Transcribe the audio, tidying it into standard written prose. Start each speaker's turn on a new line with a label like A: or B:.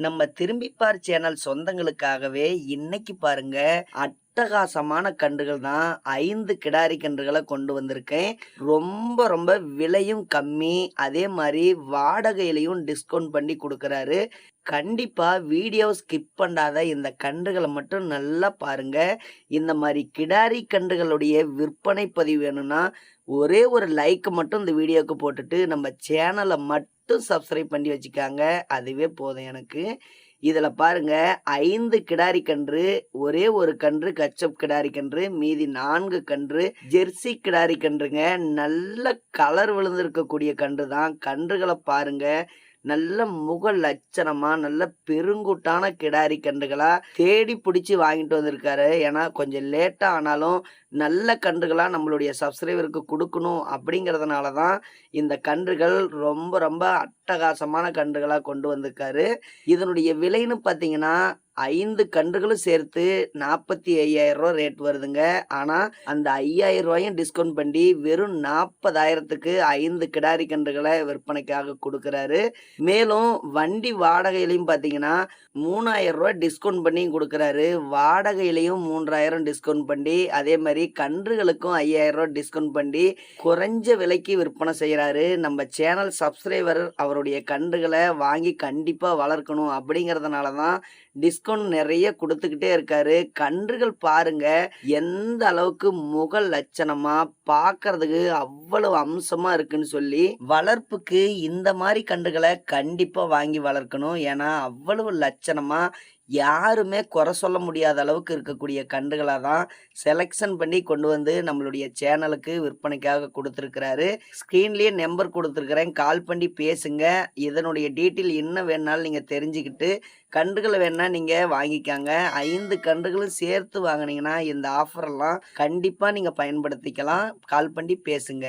A: நம்ம திரும்பிப்பார் சேனல் சொந்தங்களுக்காகவே இன்னைக்கு பாருங்க அட்டகாசமான கன்றுகள் தான் 5 கிடாரி கன்றுகளை கொண்டு வந்திருக்கேன். ரொம்ப ரொம்ப விலையும் கம்மி, அதே மாதிரி வாடகையிலையும் டிஸ்கவுண்ட் பண்ணி கொடுக்குறாரு. கண்டிப்பா வீடியோ ஸ்கிப் பண்ணாத இந்த கன்றுகளை மட்டும் நல்லா பாருங்க. இந்த மாதிரி கிடாரி கன்றுகளுடைய விற்பனை பதிவு வேணும்னா ஒரே ஒரு லைக் மட்டும் இந்த வீடியோக்கு போட்டுட்டு நம்ம சேனலை மட்டும் சப்ஸ்கிரைப் பண்ணி வச்சுக்காங்க. அதுவே போதும் எனக்கு. இதுல பாருங்க 5 கிடாரி கன்று, ஒரே ஒரு கன்று கச்சப் கிடாரி கன்று, மீதி 4 கன்று ஜெர்சி கிடாரி கன்றுங்க. நல்ல கலர் விழுந்திருக்கக்கூடிய கன்று தான். கன்றுகளை பாருங்க, நல்ல முக லட்சணமா நல்ல பெருங்குட்டான கிடாரி கன்றுகளா தேடி பிடிச்சி வாங்கிட்டு வந்திருக்காரு. ஏன்னா கொஞ்சம் லேட்டா ஆனாலும் நல்ல கன்றுகளா நம்மளுடைய சப்ஸ்கிரைபருக்கு கொடுக்கணும் அப்படிங்கிறதுனால தான் இந்த கன்றுகள் ரொம்ப ரொம்ப அட்டகாசமான கன்றுகளா கொண்டு வந்திருக்காரு. இதனுடைய விலைன்னு பார்த்தீங்கன்னா 5 கன்றுகளும் சேர்த்து 45,000 ரேட் வருதுங்க. ஆனா அந்த 5,000 டிஸ்கவுண்ட் பண்ணி வெறும் 40,000க்கு 5 கிடாரி கன்றுகளை விற்பனைக்காக கொடுக்குறாரு. மேலும் வண்டி வாடகையிலையும் பார்த்தீங்கன்னா 3,000 டிஸ்கவுண்ட் பண்ணி கொடுக்குறாரு. வாடகையிலையும் 3,000 டிஸ்கவுண்ட் பண்ணி, அதே மாதிரி கன்றுகளுக்கும் 5,000 டிஸ்கவுண்ட் பண்ணி குறைஞ்ச விலைக்கு விற்பனை செய்கிறாரு. நம்ம சேனல் சப்ஸ்கிரைபர் அவருடைய கன்றுகளை வாங்கி கண்டிப்பாக வளர்க்கணும் அப்படிங்கிறதுனால தான் டிஸ்கவுண்ட் நிறைய கொடுத்துக்கிட்டே இருக்காரு. கன்றுகள் பாருங்க எந்த அளவுக்கு முக லட்சணமா பார்க்கறதுக்கு அவ்வளவு அம்சமா இருக்குன்னு சொல்லி, வளர்ப்புக்கு இந்த மாதிரி கன்றுகளை கண்டிப்பா வாங்கி வளர்க்கணும். ஏன்னா அவ்வளவு லட்சணமா யாருமே குறை சொல்ல முடியாத அளவுக்கு இருக்கக்கூடிய கன்றுகளை தான் செலெக்ஷன் பண்ணி கொண்டு வந்து நம்மளுடைய சேனலுக்கு விற்பனைக்காக கொடுத்துருக்கிறாரு. ஸ்க்ரீன்லேயே நம்பர் கொடுத்துருக்குறேன், கால் பண்ணி பேசுங்க. இதனுடைய டீட்டெயில் என்ன வேணாலும் நீங்கள் தெரிஞ்சுக்கிட்டு கன்றுகளை வேணால் நீங்கள் வாங்கிக்காங்க. 5 கன்றுகளும் சேர்த்து வாங்கினீங்கன்னா இந்த ஆஃபரெல்லாம் கண்டிப்பாக நீங்கள் பயன்படுத்திக்கலாம். கால் பண்ணி பேசுங்க.